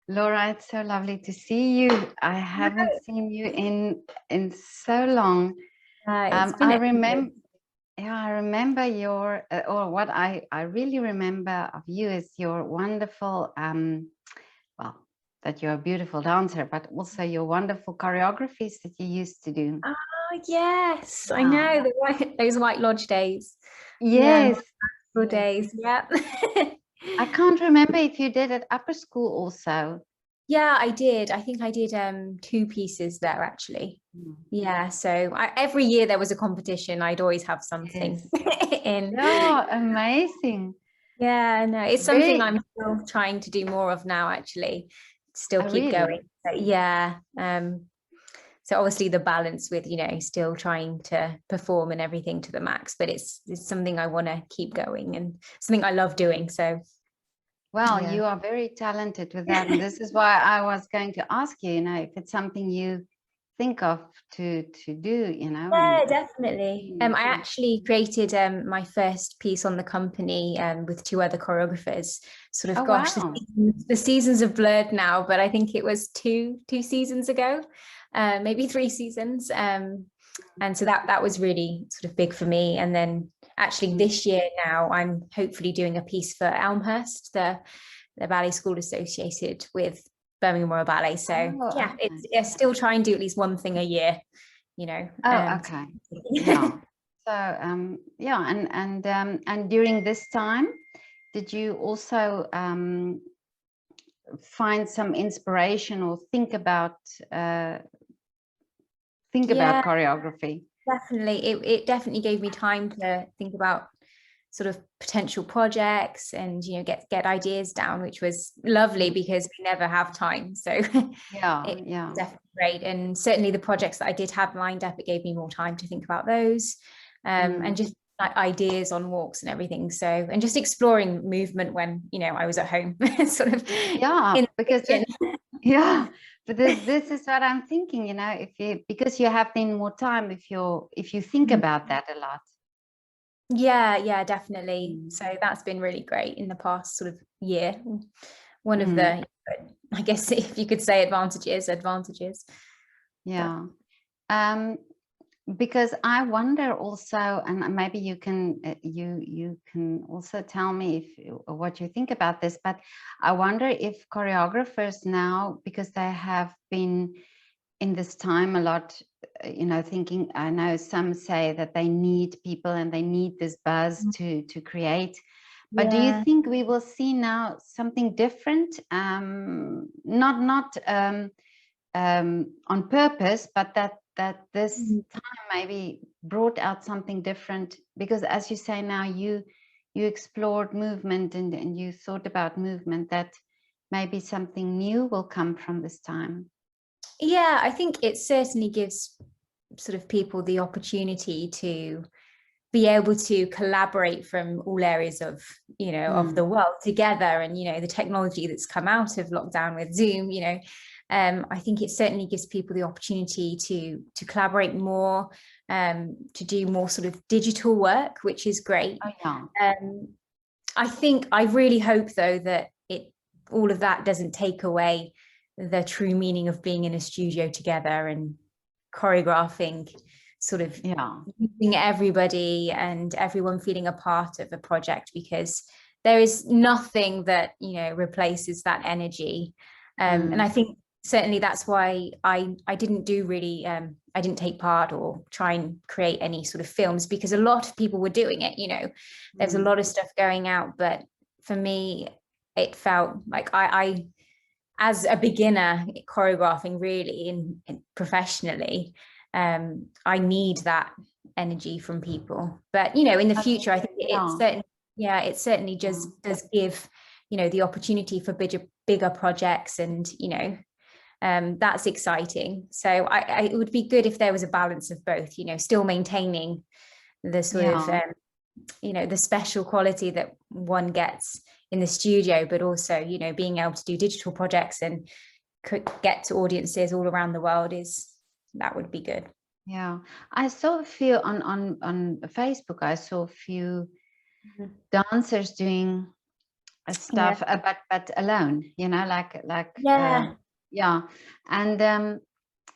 Laura, it's so lovely to see you. I haven't seen you in so long. It's been I a remember, yeah, I remember your, or what I really remember of you is your wonderful, well, that you're a beautiful dancer, but also your wonderful choreographies that you used to do. Oh yes, I Yeah. know those White Lodge days. Yeah, Yes. good Yes. days. Yeah. I can't remember if you did at upper school also. Yeah, I did. I think I did two pieces there actually. Mm. Yeah, so every year there was a competition. I'd always have something Yes. in. Yeah, amazing. Yeah, no, it's something Very, I'm still trying to do more of now, actually. Still keep really. going. But yeah. So obviously the balance with, still trying to perform and everything to the max, but it's something I want to keep going and something I love doing. So Well, yeah. you are very talented with that. And this is why I was going to ask you, if it's something you think of to do, and Yeah, definitely. I actually created my first piece on the company with two other choreographers. Sort oh, of, gosh, wow. the seasons have blurred now, but I think it was two seasons ago, maybe 3 seasons. And so that was really sort of big for me. And then actually Mm. this year now, I'm hopefully doing a piece for Elmhurst, the ballet school associated with Birmingham Royal Ballet. So Oh, yeah, okay. it's still try and do at least one thing a year, Oh, okay. Yeah. So, yeah, and during this time, did you also find some inspiration or uh, think about Yeah, choreography? definitely. It definitely gave me time to think about sort of potential projects and get ideas down, which was lovely Mm. because we never have time. So Yeah, it was yeah. definitely great. And certainly the projects that I did have lined up, it gave me more time to think about those, and Mm. just like ideas on walks and everything. So and just exploring movement when I was at home, sort of Yeah, in the because kitchen. yeah, but this is what I'm thinking, if you because you have then more time if you think about that a lot. Yeah, definitely. Mm. So that's been really great in the past sort of year. One of Mm. the, I guess, if you could say advantages. But Yeah. Um, because I wonder also, and maybe you can you can also tell me what you think about this, but I wonder if choreographers now, because they have been in this time a lot, thinking, I know some say that they need people and they need this buzz to create. But do you yeah. think we will see now something different? Not on purpose, but that this time maybe brought out something different, because as you say now, you explored movement and you thought about movement, that maybe something new will come from this time. Yeah, I think it certainly gives sort of people the opportunity to be able to collaborate from all areas of the Mm. world together, and the technology that's come out of lockdown with Zoom, I think it certainly gives people the opportunity to collaborate more, to do more sort of digital work, which is great. Oh, yeah. I really hope though that all of that doesn't take away the true meaning of being in a studio together and choreographing, sort of Yeah. using everybody and everyone feeling a part of a project, because there is nothing that replaces that energy. And I Mm. think certainly that's why I didn't do really I didn't take part or try and create any sort of films, because a lot of people were doing it. There's a Mm. lot of stuff going out, but for me it felt like I as a beginner choreographing really in professionally, I need that energy from people. But in the future I think Yeah. it certainly Yeah. does give the opportunity for bigger projects, and that's exciting. So it would be good if there was a balance of both, still maintaining the sort of Yeah. the special quality that one gets in the studio, but also being able to do digital projects and could get to audiences all around the world, that would be good. Yeah. I saw a few on Facebook. I saw a few dancers doing stuff, but alone, you know, Yeah. yeah. And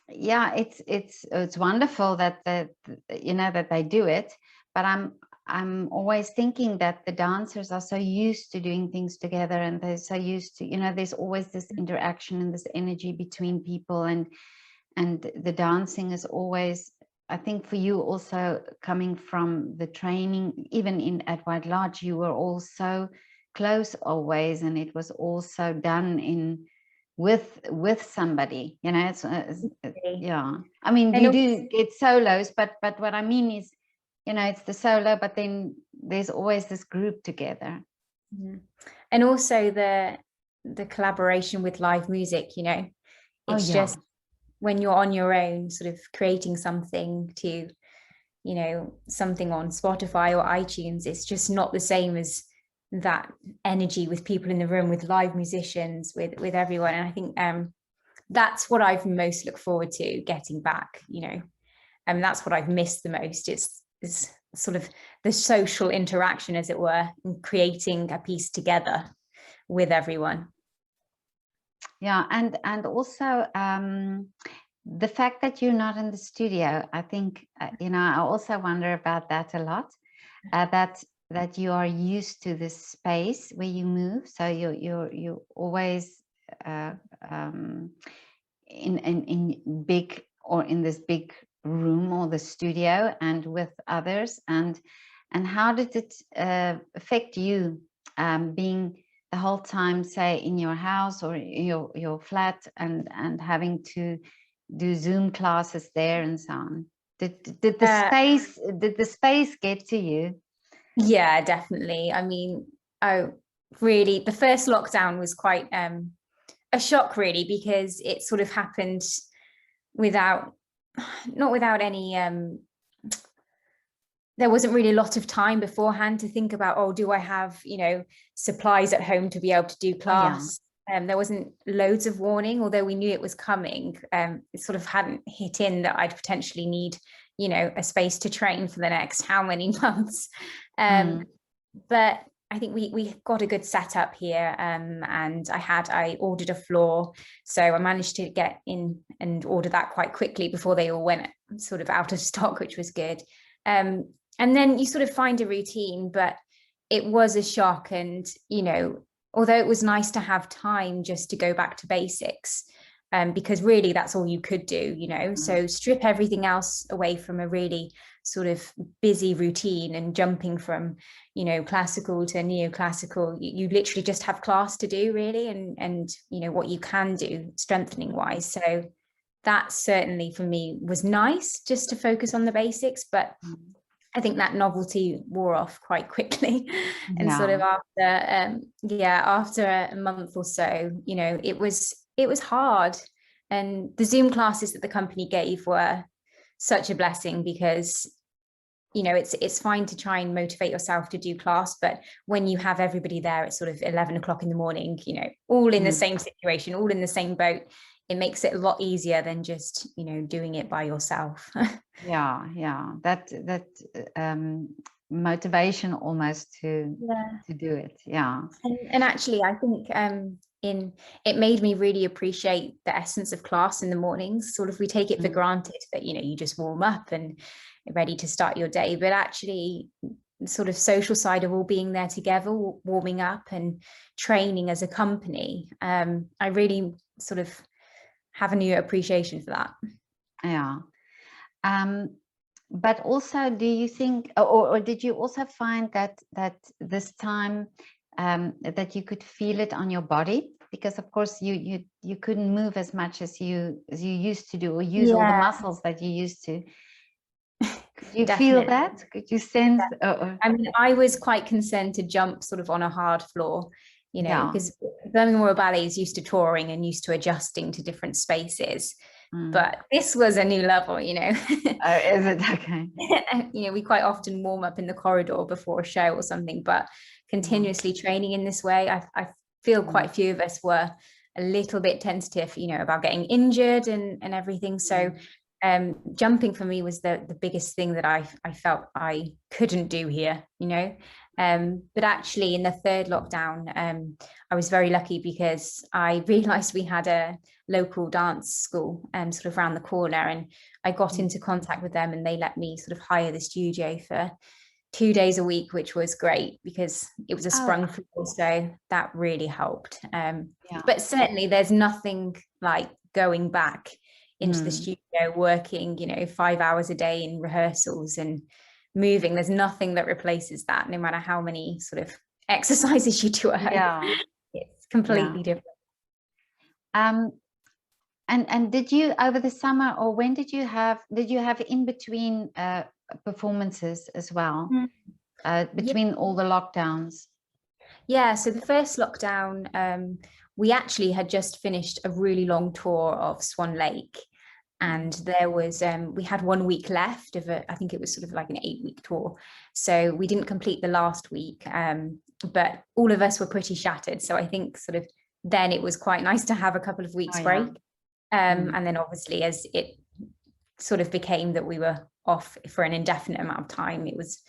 yeah, it's wonderful that you know, that they do it, but I'm always thinking that the dancers are so used to doing things together, and they're so used to, you know, there's always this interaction and this energy between people, and the dancing is always, I think for you also, coming from the training, even in at White Lodge, you were all so close always, and it was also done in with somebody, you know. Yeah, I mean, And you do get solos, but what I mean is, you know, it's the solo, but then there's always this group together. and also the collaboration with live music, you know, it's just when you're on your own sort of creating something to, you know, something on Spotify or iTunes, it's just not the same as that energy with people in the room, with live musicians, with everyone. And I think that's what I've most looked forward to getting back, you know. And that's what I've missed the most. It's sort of the social interaction, as it were, and creating a piece together with everyone. Yeah, and also the fact that you're not in the studio, I think, you know, I also wonder about that a lot, that you are used to this space where you move, so you're always in big, or in this big room, or the studio, and with others, and how did it affect you, being the whole time, say, in your house or your flat, and having to do Zoom classes there and so on? Did the space get to you? Yeah, definitely. I mean, really, the first lockdown was quite a shock, really, because it sort of happened not without any there wasn't really a lot of time beforehand to think about, oh, do I have, you know, supplies at home to be able to do class? There wasn't loads of warning, although we knew it was coming. It sort of hadn't hit in that I'd potentially need, you know, a space to train for the next how many months. But I think we got a good setup here, and I ordered a floor, so I managed to get in and order that quite quickly before they all went sort of out of stock, which was good. And then you sort of find a routine, but it was a shock. And, you know, although it was nice to have time just to go back to basics, because really that's all you could do, you know. So strip everything else away from a really sort of busy routine, and jumping from, you know, classical to neoclassical, you literally just have class to do, really, and you know what you can do strengthening wise. So that certainly for me was nice, just to focus on the basics. But I think that novelty wore off quite quickly. And sort of after a month or so, you know, it was hard. And the Zoom classes that the company gave were such a blessing, because, you know, it's fine to try and motivate yourself to do class, but when you have everybody there at sort of 11 o'clock in the morning, you know, all in the same situation, all in the same boat, it makes it a lot easier than just, you know, doing it by yourself. That motivation almost to do it. And actually, I think it made me really appreciate the essence of class in the mornings. Sort of, we take it for granted that, you know, you just warm up and ready to start your day, but actually sort of social side of all being there together, warming up and training as a company, I really sort of have a new appreciation for that. But also, do you think, or did you also find that this time that you could feel it on your body? Because of course you couldn't move as much as you used to do, or use all the muscles that you used to. Could you feel that? Could you sense? I mean, I was quite concerned to jump sort of on a hard floor, you know, because Birmingham Royal Ballet is used to touring and used to adjusting to different spaces. But this was a new level, you know. Is it? Okay. You know, we quite often warm up in the corridor before a show or something, but continuously training in this way, I feel quite a few of us were a little bit tentative, you know, about getting injured and everything. So jumping for me was the biggest thing that I felt I couldn't do here, you know. But actually in the third lockdown, I was very lucky because I realized we had a local dance school sort of around the corner, and I got into contact with them, and they let me sort of hire the studio for 2 days a week, which was great because it was a sprung floor, so that really helped. But certainly there's nothing like going back into the studio, working, 5 hours a day in rehearsals and moving. There's nothing that replaces that, no matter how many sort of exercises you do at home. It's completely different. And did you, over the summer, or when did you have in between performances as well, between all the lockdowns? Yeah, so the first lockdown, we actually had just finished a really long tour of Swan Lake, and there was we had 1 week left of I think it was sort of like an 8-week tour, so we didn't complete the last week, but all of us were pretty shattered, so I think sort of then it was quite nice to have a couple of weeks break. And then obviously as it sort of became that we were off for an indefinite amount of time, it was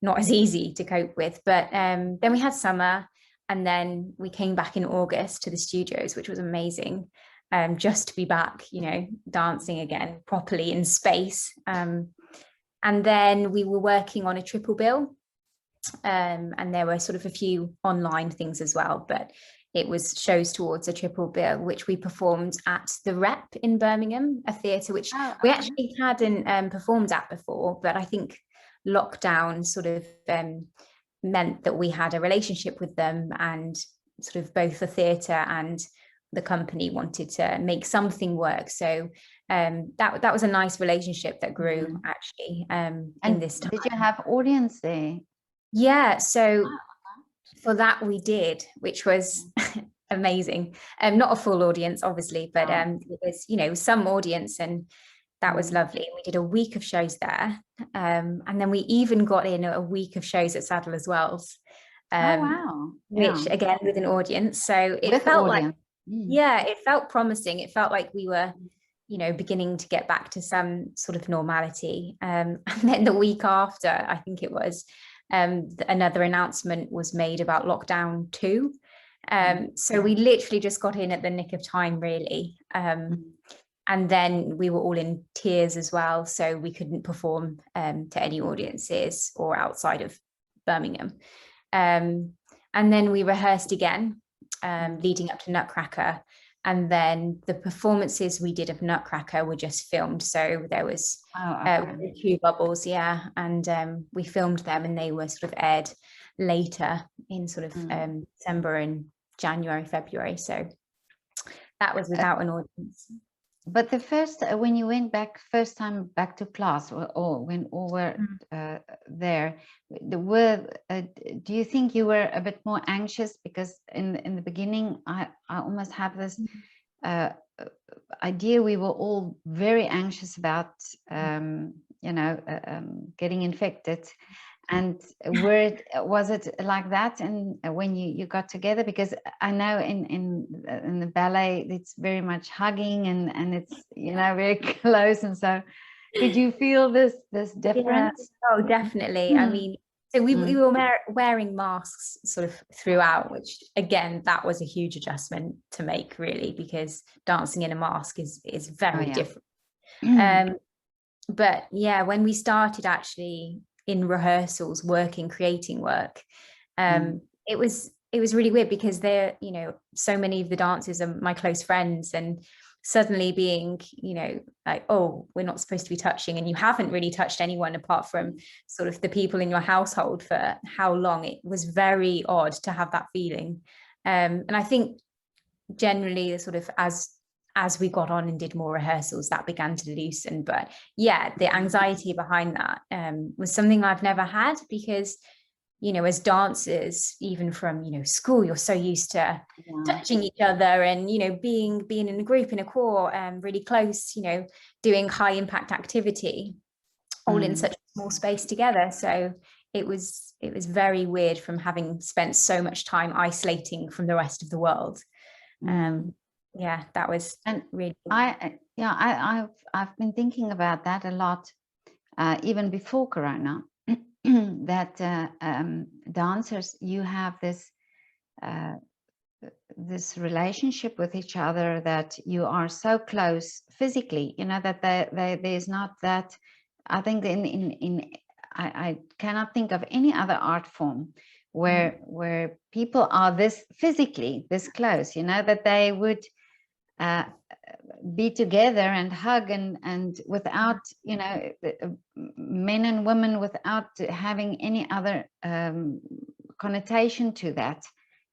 not as easy to cope with. But then we had summer, and then we came back in August to the studios, which was amazing, just to be back, dancing again properly in space. And then we were working on a triple bill, and there were sort of a few online things as well, but it was shows towards a triple bill, which we performed at the Rep in Birmingham, a theatre which we actually hadn't performed at before, but I think lockdown sort of meant that we had a relationship with them, and sort of both the theatre and the company wanted to make something work. So that was a nice relationship that grew actually in this time. Did you have audience there? Yeah, so for that we did, which was amazing. Not a full audience obviously, but it was some audience, and that was lovely. We did a week of shows there, and then we even got in a week of shows at Saddler's Wells, which again with an audience, so it felt like it felt promising. It felt like we were beginning to get back to some sort of normality, and then the week after, I think it was, another announcement was made about lockdown 2. So we literally just got in at the nick of time, really. And then we were all in tears as well, so we couldn't perform to any audiences or outside of Birmingham. And then we rehearsed again, leading up to Nutcracker. And then the performances we did of Nutcracker were just filmed. So there was 2 bubbles, and we filmed them, and they were sort of aired later in sort of December and January, February. So that was without an audience. But the first, when you went back, first time back to class, or when all were there, do you think you were a bit more anxious? Because in the beginning, I almost have this idea we were all very anxious about, getting infected. And was it like that? And when you got together, because I know in the ballet it's very much hugging, and it's very close, and so did you feel this difference? Oh, definitely. I mean, so we were wearing masks sort of throughout, which again, that was a huge adjustment to make, really, because dancing in a mask is very different. But yeah, when we started actually in rehearsals, creating work, it was really weird, because they're so many of the dancers are my close friends, and suddenly being like, oh, we're not supposed to be touching, and you haven't really touched anyone apart from sort of the people in your household for how long. It was very odd to have that feeling, and I think generally the sort of as we got on and did more rehearsals, that began to loosen. But yeah, the anxiety behind that was something I've never had, because as dancers, even from school, you're so used to touching each other, and being in a group, in a corps, really close, doing high impact activity, all in such a small space together. So it was very weird, from having spent so much time isolating from the rest of the world. Yeah, that was really. I've been thinking about that a lot, even before Corona, that dancers, you have this this relationship with each other, that you are so close physically, you know, that there's not that. I think I cannot think of any other art form where people are this physically this close, you know, that they would be together and hug and without, you know, men and women, without having any other connotation to that.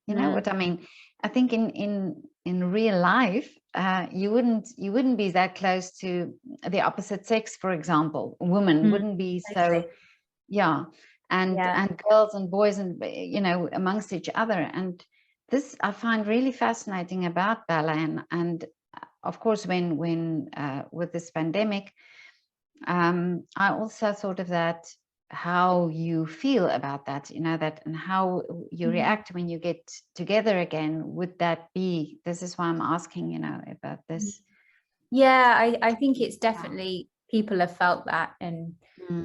You know what I mean? I think in real life, you wouldn't be that close to the opposite sex, for example. Women wouldn't be so, yeah, and girls and boys, and, you know, amongst each other. And this I find really fascinating about ballet. And of course, when with this pandemic, I also thought of that, how you feel about that, you know, that, and how you react when you get together again. Would that be, this is why I'm asking, you know, about this. Yeah, I think it's definitely, people have felt that and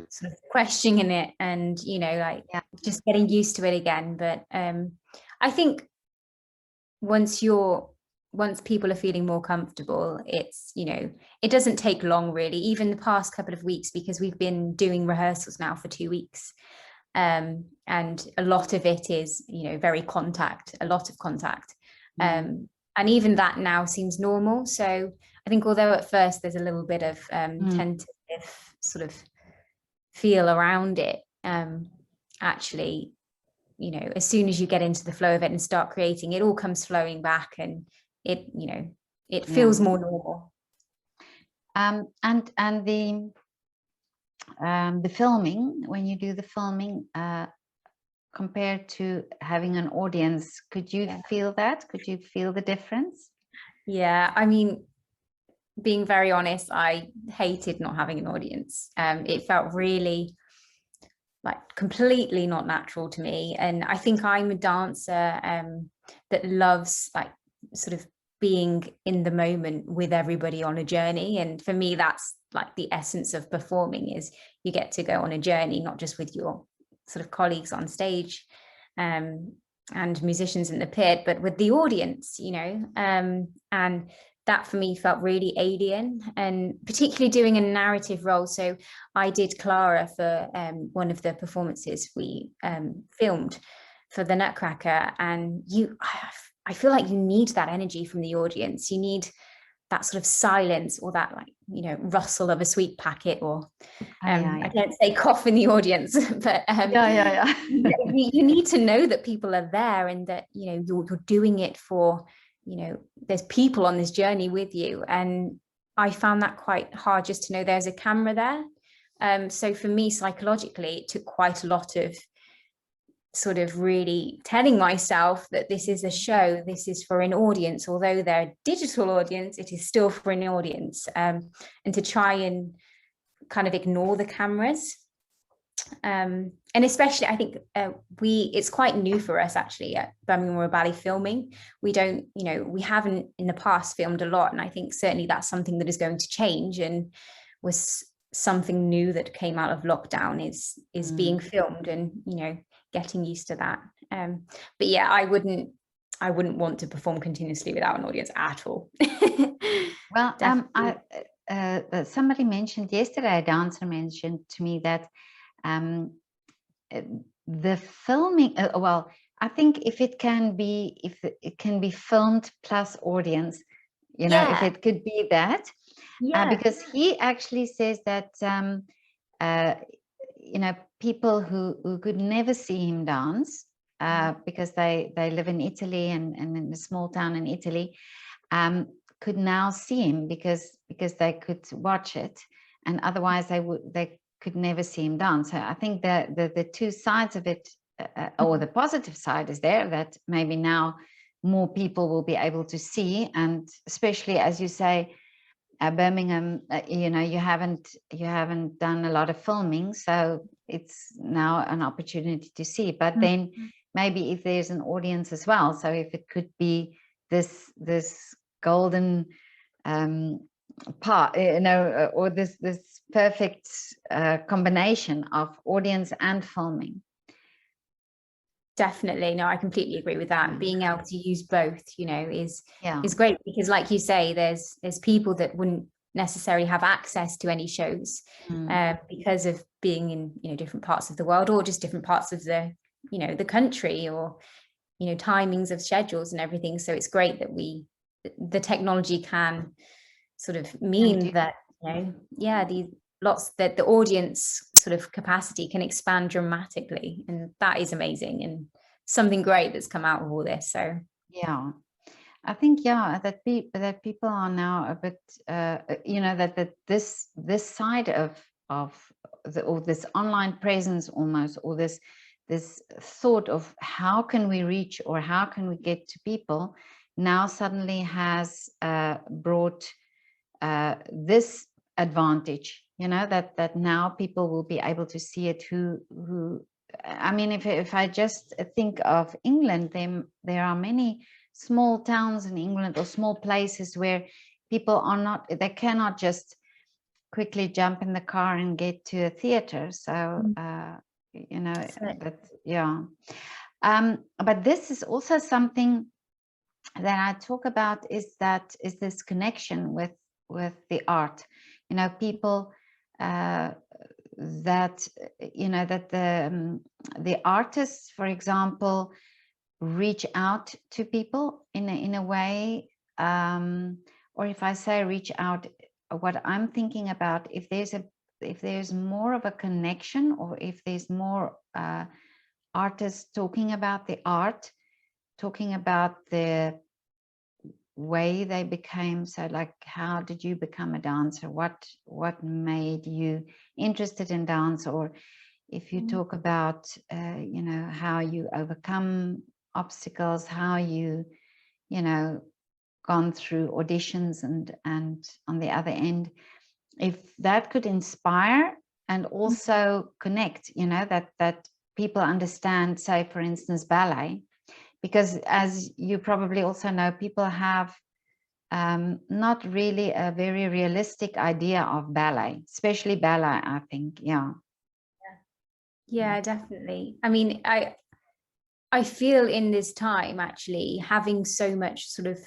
sort of questioning it, and, you know, like just getting used to it again. But I think once people are feeling more comfortable, it's, you know, it doesn't take long really, even the past couple of weeks, because we've been doing rehearsals now for 2 weeks. And a lot of it is, you know, a lot of contact. And even that now seems normal. So I think although at first there's a little bit of tentative sort of feel around it, actually, you know, as soon as you get into the flow of it and start creating, it all comes flowing back, and it, you know, it feels more normal. And the filming, when you do the filming, compared to having an audience, could you feel that? Could you feel the difference? Yeah, I mean, being very honest, I hated not having an audience. It felt really like completely not natural to me. And I think I'm a dancer that loves like sort of being in the moment with everybody on a journey. And for me, that's like the essence of performing, is you get to go on a journey, not just with your sort of colleagues on stage and musicians in the pit, but with the audience, you know. And that for me felt really alien, and particularly doing a narrative role. So I did Clara for one of the performances we filmed for the Nutcracker, and I feel like you need that energy from the audience. You need that sort of silence, or that, like, you know, rustle of a sweet packet, or I don't say cough in the audience, but you need to know that people are there, and that, you know, you're doing it for, you know, there's people on this journey with you. And I found that quite hard, just to know there's a camera there. So for me, psychologically, it took quite a lot of sort of really telling myself that this is a show, this is for an audience. Although they're a digital audience, it is still for an audience, and to try and kind of ignore the cameras. And especially, I think it's quite new for us actually at Birmingham Royal Ballet filming. We don't, you know, we haven't in the past filmed a lot, and I think certainly that's something that is going to change, and was something new that came out of lockdown, is being filmed, and, you know, getting used to that. But yeah, I wouldn't want to perform continuously without an audience at all. Well, somebody mentioned yesterday, a dancer mentioned to me that the filming, well, I think if it can be filmed plus audience, you know, if it could be that, because he actually says that you know, people who could never see him dance because they live in Italy, and in a small town in Italy, could now see him because they could watch it, and otherwise they could never see him dance. So I think the two sides of it, or the positive side, is there, that maybe now more people will be able to see, and especially, as you say, Birmingham, you know, you haven't done a lot of filming, so it's now an opportunity to see. But then maybe if there's an audience as well, so if it could be this golden part, or this perfect combination of audience and filming. Definitely. No, I completely agree with that. Yeah. Being able to use both, is Yeah. great, because like you say, there's people that wouldn't necessarily have access to any shows because of being in different parts of the world, or just different parts of the country, or timings of schedules and everything. So it's great that the technology can sort of mean that these lots that the audience sort of capacity can expand dramatically, and that is amazing and something great that's come out of all this. So yeah, I think that people are now a bit that this side of this online presence almost, or this thought of how can we reach or how can we get to people, now suddenly has brought this advantage, that now people will be able to see it who I mean, if I just think of England, there are many small towns in England, or small places where people they cannot just quickly jump in the car and get to a theater. So but this is also something that I talk about, is this connection with the art. People that the artists, for example, reach out to people in a way, or if I say reach out, what I'm thinking about, if there's more of a connection, or if there's more artists talking about the art, talking about the way they became, so like, how did you become a dancer, what made you interested in dance, or if you talk about how you overcome obstacles, how you gone through auditions, and on the other end, if that could inspire and also connect, that people understand, say for instance ballet, because as you probably also know, people have not really a very realistic idea of ballet, especially ballet, I think. Yeah, definitely. I mean, I feel in this time, actually, having so much sort of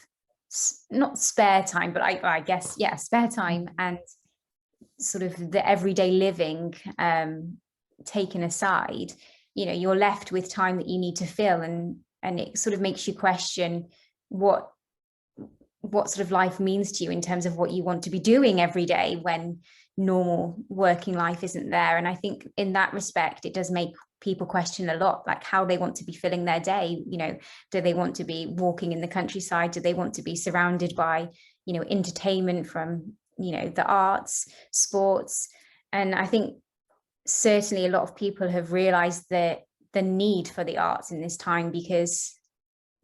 not spare time, but I guess spare time, and sort of the everyday living taken aside, you're left with time that you need to fill, and it sort of makes you question what sort of life means to you, in terms of what you want to be doing every day when normal working life isn't there. And I think in that respect, it does make people question a lot, like how they want to be filling their day. Do they want to be walking in the countryside? Do they want to be surrounded by entertainment from the arts, sports? And I think certainly a lot of people have realized that the need for the arts in this time, because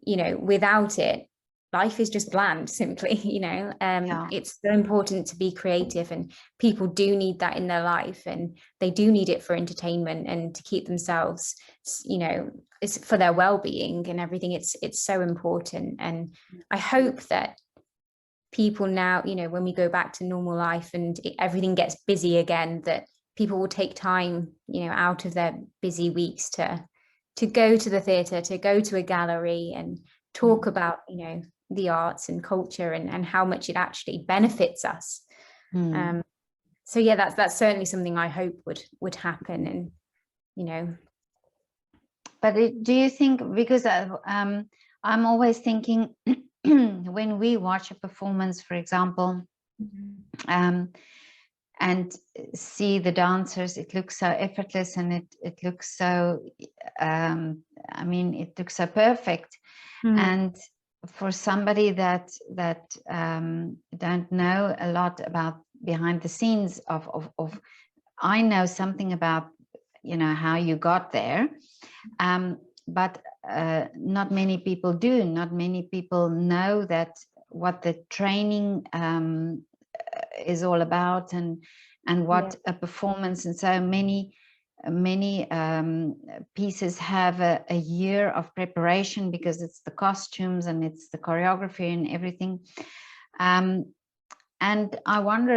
without it, life is just bland, simply. It's so important to be creative, and people do need that in their life, and they do need it for entertainment and to keep themselves, it's for their well-being and everything. It's so important. And I hope that people now, when we go back to normal life and everything gets busy again, that people will take time out of their busy weeks to go to the theatre, to go to a gallery, and talk about the arts and culture, and how much it actually benefits us. So yeah, that's certainly something I hope would happen. And but do you think, because I'm always thinking when we watch a performance, for example, and see the dancers, it looks so effortless, and it looks so I mean, it looks so perfect. And for somebody that don't know a lot about behind the scenes of I know something about how you got there, but not many people do. Not many people know that what the training is all about, and what a performance, and so many pieces have a year of preparation, because it's the costumes and it's the choreography and everything, and And I wonder,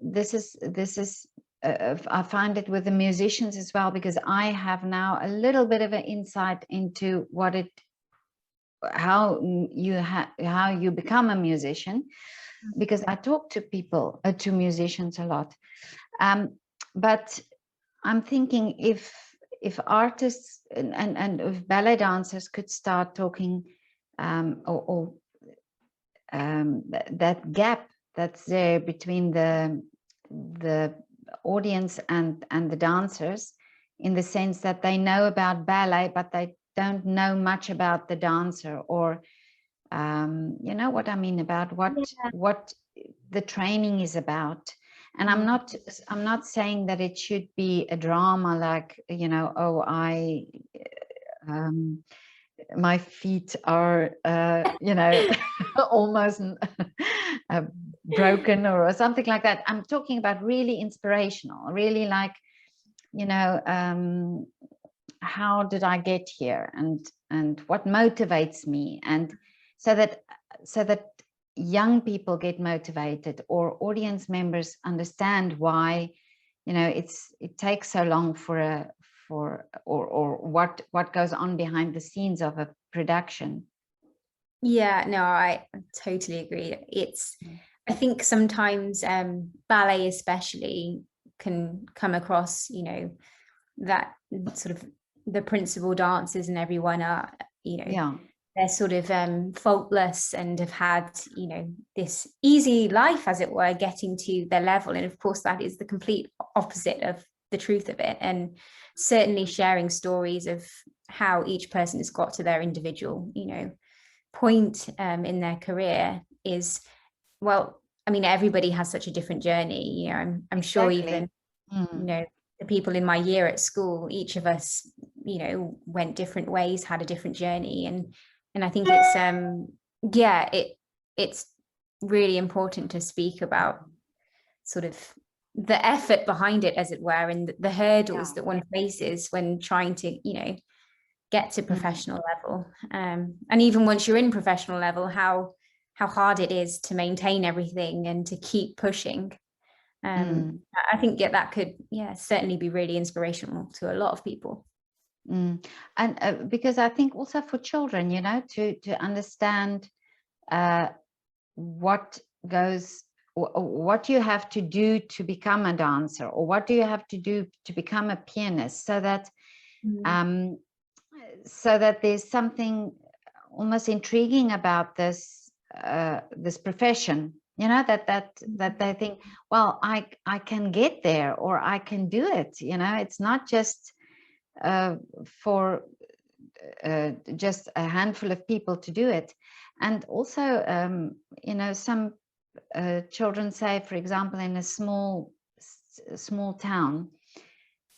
this is I find it with the musicians as well, because I have now a little bit of an insight into how you become a musician, because I talk to people, to musicians a lot. But I'm thinking if artists and if ballet dancers could start talking, that gap that's there between the audience and the dancers, in the sense that they know about ballet but they don't know much about the dancer, or you know what I mean, about what the training is about. And I'm not saying that it should be a drama, like, you know, oh, my feet are you know, almost broken or something like that. I'm talking about really inspirational, really, like, you know, how did I get here, and what motivates me, and so that young people get motivated, or audience members understand why, you know, it takes so long for what goes on behind the scenes of a production. Yeah, no, I totally agree. I think sometimes ballet especially can come across, you know, that sort of the principal dancers and everyone are, you know, Yeah, they're sort of faultless and have had, you know, this easy life, as it were, getting to their level. And of course, that is the complete opposite of the truth of it. And certainly sharing stories of how each person has got to their individual, you know, point in their career is, well, I mean, everybody has such a different journey. You know, I'm sure even, you know, the people in my year at school, each of us, you know, went different ways, had a different journey. And I think it's yeah, it's really important to speak about sort of the effort behind it, as it were, and the hurdles that one faces when trying to, you know, get to professional level. And even once you're in professional level, how hard it is to maintain everything and to keep pushing. I think that could certainly be really inspirational to a lot of people. And because I think also for children, you know, to understand what you have to do to become a dancer, or what do you have to do to become a pianist, so that there's something almost intriguing about this profession, you know, that they think, well, I can get there, or I can do it, you know. It's not just for just a handful of people to do it. And also, you know, some children say, for example, in a small town,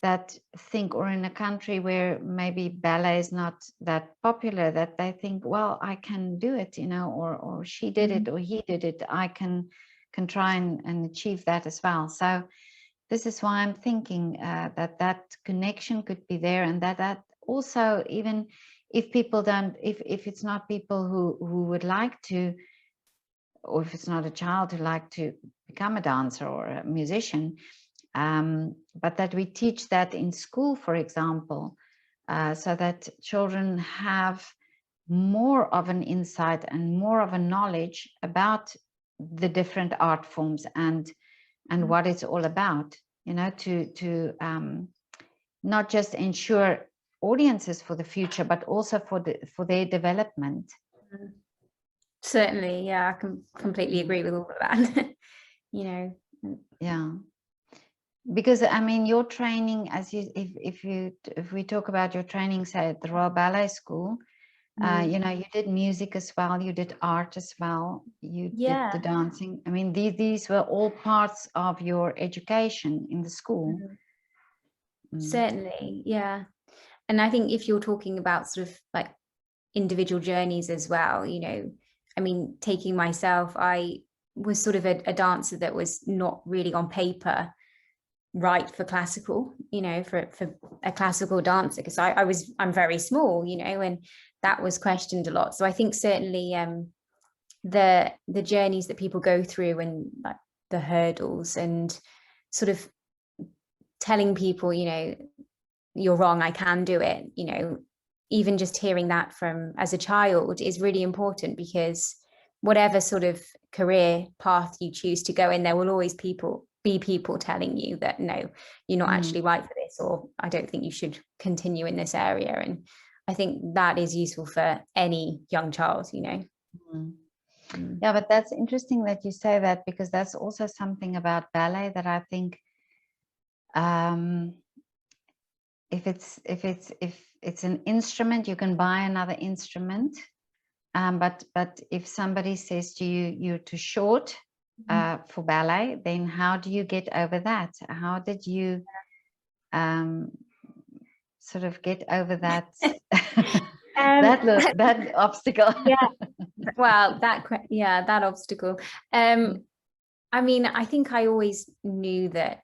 that think, or in a country where maybe ballet is not that popular, that they think, well, I can do it, you know, or she did it, or he did it, I can try and achieve that as well. So this is why I'm thinking that connection could be there, and that also, even if people don't, if it's not people who would like to, or if it's not a child who like to become a dancer or a musician, but that we teach that in school, for example, so that children have more of an insight and more of a knowledge about the different art forms and what it's all about, you know, to not just ensure audiences for the future, but also for their development. Certainly, yeah, I can completely agree with all of that. You know, yeah, because I mean, your training, as you, if we talk about your training, say at the Royal Ballet School, you know, you did music as well, you did art as well, you did the dancing. I mean, these were all parts of your education in the school. Certainly, yeah. And I think if you're talking about sort of like individual journeys as well, you know, I mean, taking myself, I was sort of a dancer that was not really on paper right for classical, you know, for a classical dancer, because I'm very small, you know, and that was questioned a lot. So I think certainly the journeys that people go through, and like the hurdles, and sort of telling people, you know, you're wrong, I can do it. You know, even just hearing that from as a child is really important, because whatever sort of career path you choose to go in, there will always be people telling you that no, you're not actually right for this, or I don't think you should continue in this area. And I think that is useful for any young child, you know. Yeah, but that's interesting that you say that, because that's also something about ballet that I think if it's an instrument, you can buy another instrument, but if somebody says to you you're too short for ballet, then how do you get over that? How did you sort of get over that that obstacle? Yeah, well, that obstacle. I mean, I think I always knew that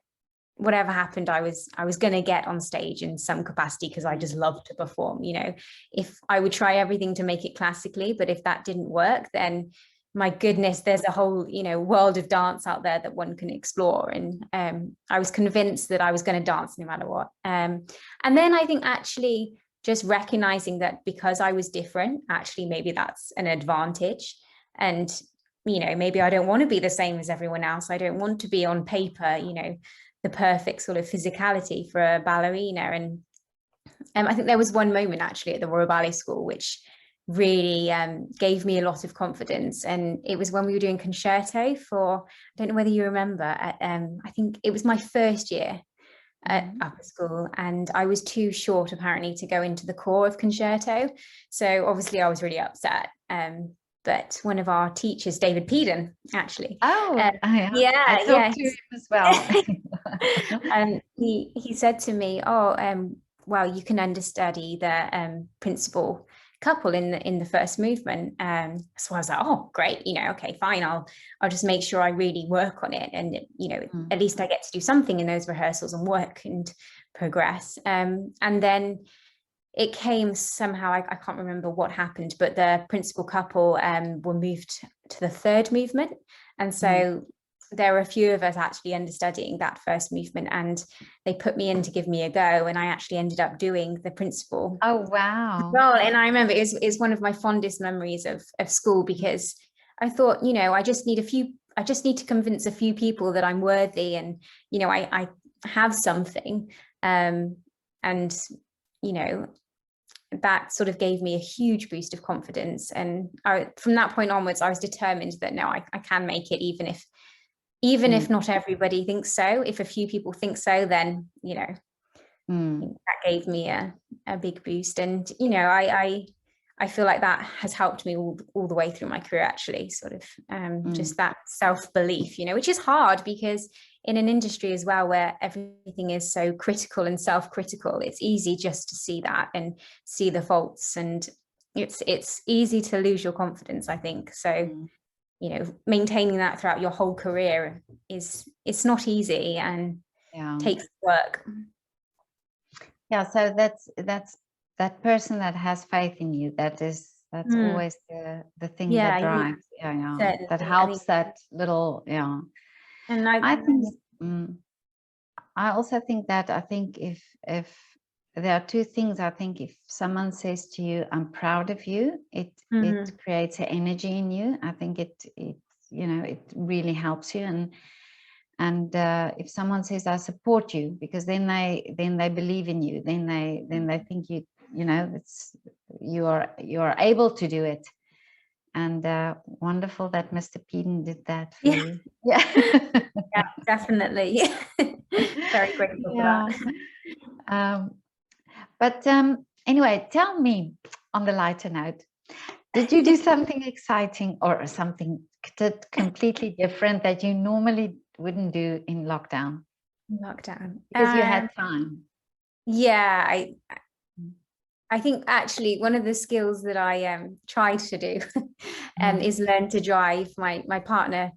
whatever happened, I was going to get on stage in some capacity, because I just love to perform. You know, if I would try everything to make it classically, but if that didn't work, then my goodness, there's a whole, you know, world of dance out there that one can explore. And I was convinced that I was going to dance no matter what. And then I think actually just recognizing that because I was different, actually maybe that's an advantage. And you know, maybe I don't want to be the same as everyone else. I don't want to be on paper, you know, the perfect sort of physicality for a ballerina. And I think there was one moment actually at the Royal Ballet School which really gave me a lot of confidence, and it was when we were doing concerto for, I don't know whether you remember, I think it was my first year at upper school, and I was too short apparently to go into the corps of concerto, so obviously I was really upset. But one of our teachers, David Peden, actually. I talked to him as well. And he said to me, "Oh, well, you can understudy the principal couple in the first movement." So I was like, "Oh, great! You know, okay, fine. I'll just make sure I really work on it, and you know, at least I get to do something in those rehearsals and work and progress." And then it came somehow, I can't remember what happened, but the principal couple were moved to the third movement. And so there were a few of us actually understudying that first movement, and they put me in to give me a go. And I actually ended up doing the principal. Oh, wow. Well, and I remember it's one of my fondest memories of school, because I thought, you know, I just need to convince a few people that I'm worthy, and, you know, I have something. And, you know, that sort of gave me a huge boost of confidence. And from that point onwards, I was determined that no, I can make it, even if not everybody thinks so. If a few people think so, then, you know, that gave me a big boost. And, you know, I feel like that has helped me all the way through my career, actually, sort of just that self-belief, you know, which is hard, because in an industry as well where everything is so critical and self-critical, it's easy just to see that and see the faults, and it's easy to lose your confidence, I think. So you know, maintaining that throughout your whole career it's not easy, and takes work. So that's that person that has faith in you, that's always the thing that drives. That helps, that little. And I think I also think that if there are two things. I think if someone says to you, "I'm proud of you," it creates an energy in you. I think it you know, it really helps you. And if someone says, "I support you," because then they believe in you, then they think you know, it's you are able to do it. And wonderful that Mr. Peden did that for you. Yeah, definitely. Very grateful for that. But anyway, tell me, on the lighter note, did you do something exciting or something completely different that you normally wouldn't do in lockdown? Because you had time. Yeah, I think actually one of the skills that I tried to do is learn to drive. My partner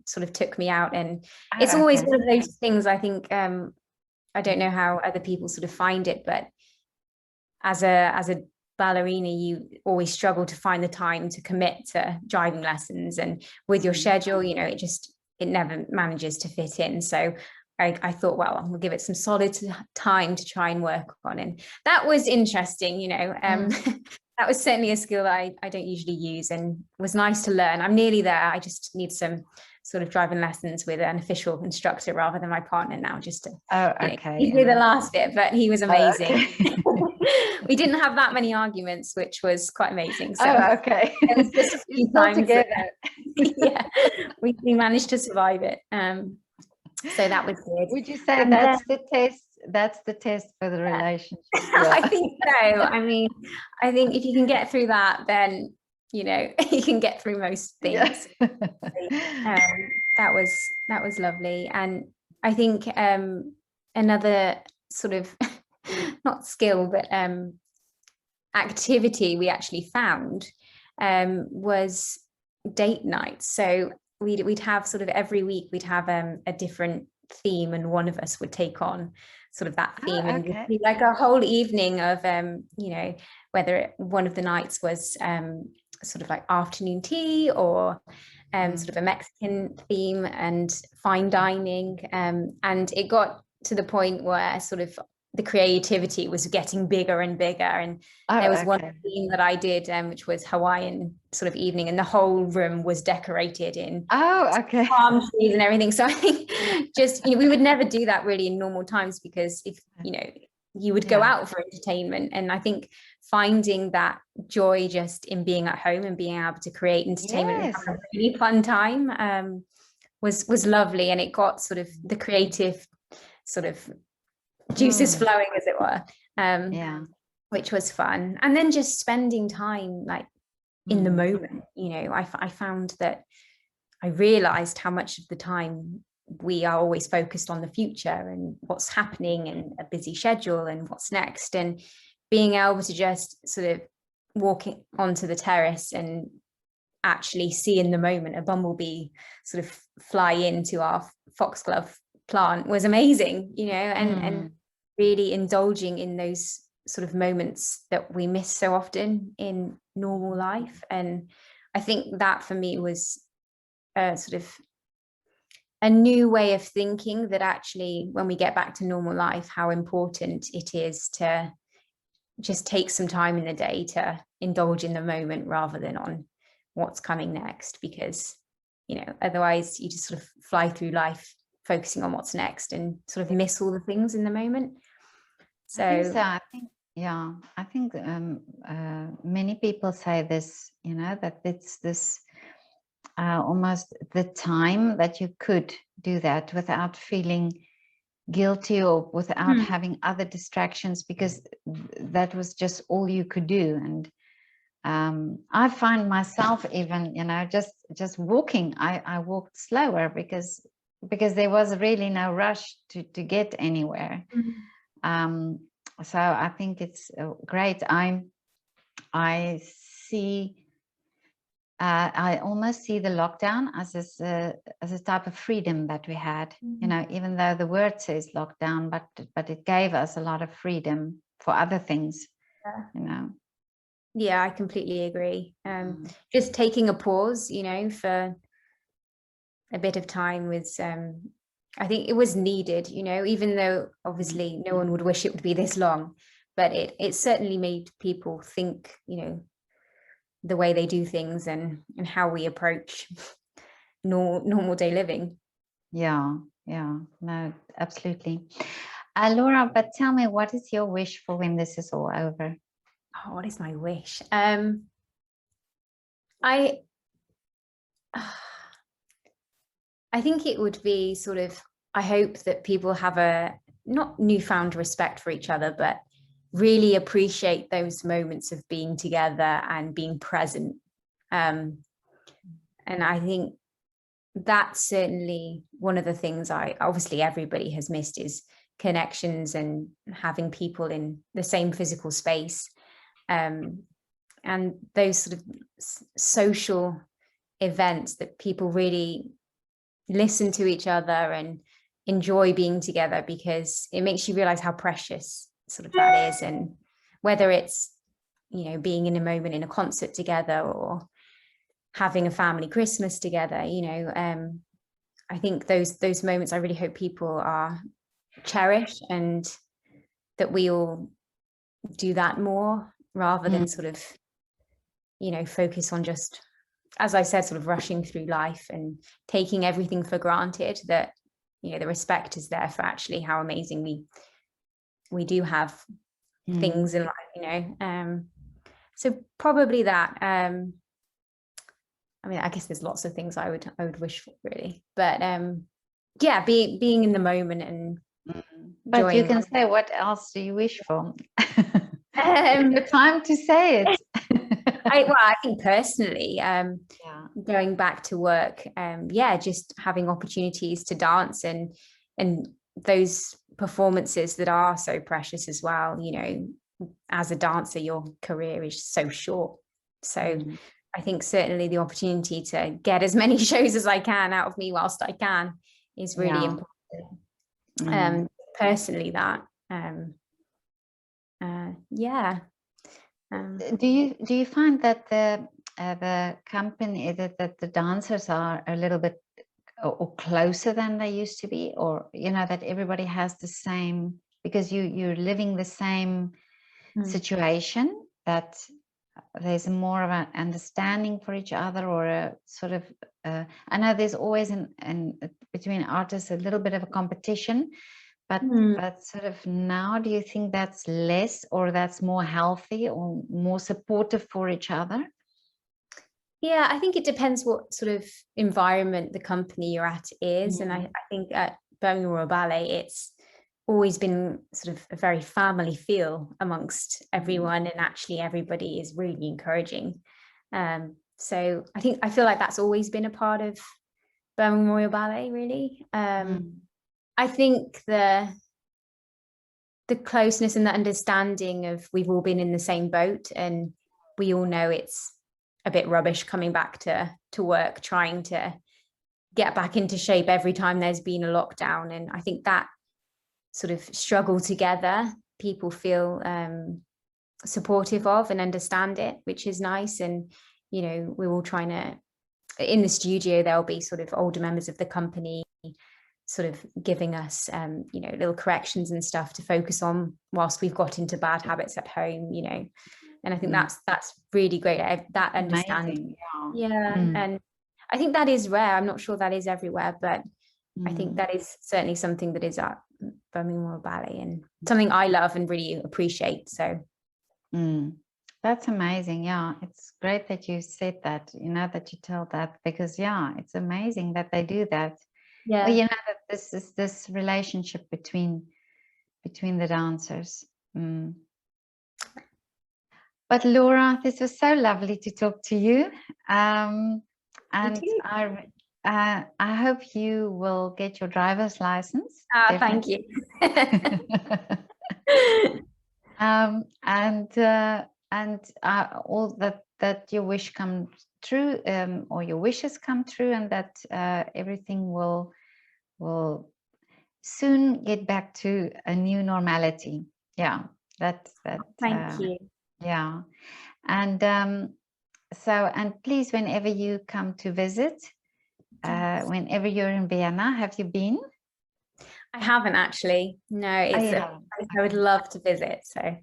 sort of took me out, and it's always one of those things. I think I don't know how other people sort of find it, but as a ballerina, you always struggle to find the time to commit to driving lessons, and with your schedule, you know, it never manages to fit in. So I thought, well, I'm gonna give it some solid time to try and work on. And that was interesting, you know. That was certainly a skill that I don't usually use, and was nice to learn. I'm nearly there. I just need some sort of driving lessons with an official instructor rather than my partner now, just to do the last bit. But he was amazing. We didn't have that many arguments, which was quite amazing. So it was just a few times yeah, we managed to survive it. So that was good. Would you say that's the test? That's the test for the relationship. I think so. I mean, I think if you can get through that, then, you know, you can get through most things. That was lovely. And I think another sort of not skill, but activity we actually found was date nights. So we'd have sort of every week we'd have a different theme, and one of us would take on sort of that theme, and be like a whole evening of you know, whether one of the nights was sort of like afternoon tea, or sort of a Mexican theme and fine dining, and it got to the point where sort of the creativity was getting bigger and bigger. And there was one theme that I did, which was Hawaiian sort of evening, and the whole room was decorated in palm trees and everything. So I think just, you know, we would never do that really in normal times, because if, you know, you would go out for entertainment. And I think finding that joy just in being at home and being able to create entertainment and have a really fun time was lovely. And it got sort of the creative sort of juices flowing, as it were, which was fun. And then just spending time like in the moment, you know, I found that I realized how much of the time we are always focused on the future and what's happening and a busy schedule and what's next, and being able to just sort of walk onto the terrace and actually see in the moment a bumblebee sort of fly into our foxglove plant was amazing, you know, and really indulging in those sort of moments that we miss so often in normal life. And I think that for me was sort of a new way of thinking, that actually when we get back to normal life, how important it is to just take some time in the day to indulge in the moment rather than on what's coming next, because, you know, otherwise you just sort of fly through life focusing on what's next and sort of miss all the things in the moment. So I think many people say this, you know, that it's this almost the time that you could do that without feeling guilty or without having other distractions, because that was just all you could do. And I find myself even, you know, just walking, I walked slower because there was really no rush to get anywhere. So I think it's great. I see, I almost see the lockdown as a type of freedom that we had, you know, even though the word says lockdown, but it gave us a lot of freedom for other things, you know. Yeah, I completely agree. Just taking a pause, you know, for a bit of time was, I think it was needed, you know, even though obviously no one would wish it would be this long, but it certainly made people think, you know, the way they do things and how we approach normal day living. Yeah, no, absolutely. Laura, but tell me, what is your wish for when this is all over? Oh, what is my wish? I think it would be sort of, I hope that people have a not newfound respect for each other, but really appreciate those moments of being together and being present. And I think that's certainly one of the things obviously everybody has missed, is connections and having people in the same physical space. And those sort of social events that people really listen to each other and enjoy being together, because it makes you realize how precious sort of that is. And whether it's, you know, being in a moment in a concert together or having a family Christmas together, you know, I think those moments, I really hope people are cherished, and that we all do that more, rather than sort of, focus on just, as I said, sort of rushing through life and taking everything for granted, that, the respect is there for actually how amazing we do have things in life, so probably that. I mean, I guess there's lots of things I would wish for, really, but yeah, being in the moment and but you can enjoying. say, what else do you wish for? The time to say it. I think personally, going back to work, just having opportunities to dance, and those performances that are so precious as well. As a dancer, your career is so short, so I think certainly the opportunity to get as many shows as I can out of me whilst I can is really important. Personally, that do you find that the company, that the dancers are a little bit or closer than they used to be, or that everybody has the same, because you're living the same situation, that there's more of an understanding for each other, or a sort of I know there's always between artists a little bit of a competition, but sort of now, do you think that's less, or that's more healthy, or more supportive for each other? Yeah, I think it depends what sort of environment the company you're at is. And I think at Birmingham Royal Ballet, it's always been sort of a very family feel amongst everyone, and actually everybody is really encouraging. So I feel like that's always been a part of Birmingham Royal Ballet, really. I think the closeness and the understanding of, we've all been in the same boat, and we all know it's a bit rubbish coming back to work, trying to get back into shape every time there's been a lockdown. And I think that sort of struggle together, people feel supportive of and understand it, which is nice. And we're all trying to, in the studio, there'll be sort of older members of the company sort of giving us little corrections and stuff to focus on whilst we've got into bad habits at home, and I think that's really great, that understanding. And I think that is rare. I'm not sure that is everywhere, but I think that is certainly something that is at Birmingham Royal Ballet, and something I love and really appreciate. So that's amazing. Yeah, it's great that you said that, that you tell that, because it's amazing that they do that. Well, that this is this relationship between the dancers. But Laura, this was so lovely to talk to you, and I hope you will get your driver's license. Thank you. And all that your wish comes true, or your wishes come true, and that everything will soon get back to a new normality. Thank you. And and please, whenever you come to visit, whenever you're in Vienna, have you been? I haven't actually. No, it's a place I would love to visit. So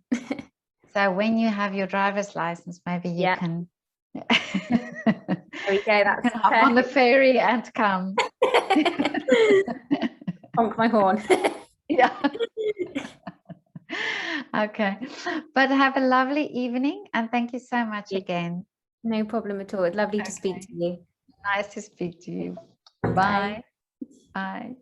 so when you have your driver's license, maybe you can there we go, that's you can hop on the ferry and come. Honk my horn. Okay, but have a lovely evening, and thank you so much again. No problem at all. It's lovely to speak to you. Nice to speak to you. Bye. Bye.